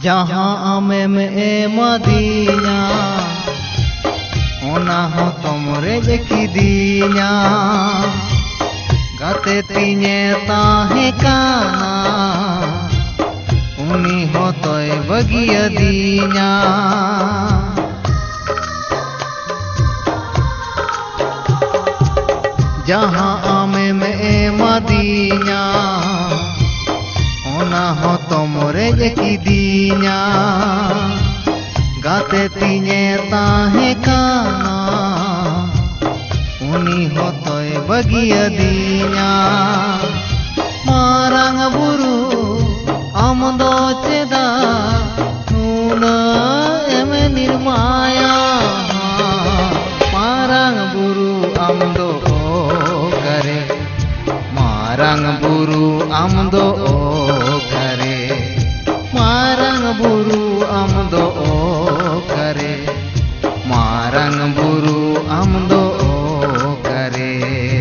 जहाँ आमेम एमदीना ओना हो तोमरे किदीना गाते तीने ताहे काना उनी हो तोय बगियदीना जहाँ आमेम एमदीना ओना हो तोमरे किदीना गाते तीने ताहे काना उनी हो तोय बगियदीना मारांग बुरु आमदो चेदा नूना एम निर्माया मारांग बुरु आमदो करे मारांग बुरु आमदो करे मारांग बुरु आमदो करे मारांग बुरु आमदो करे।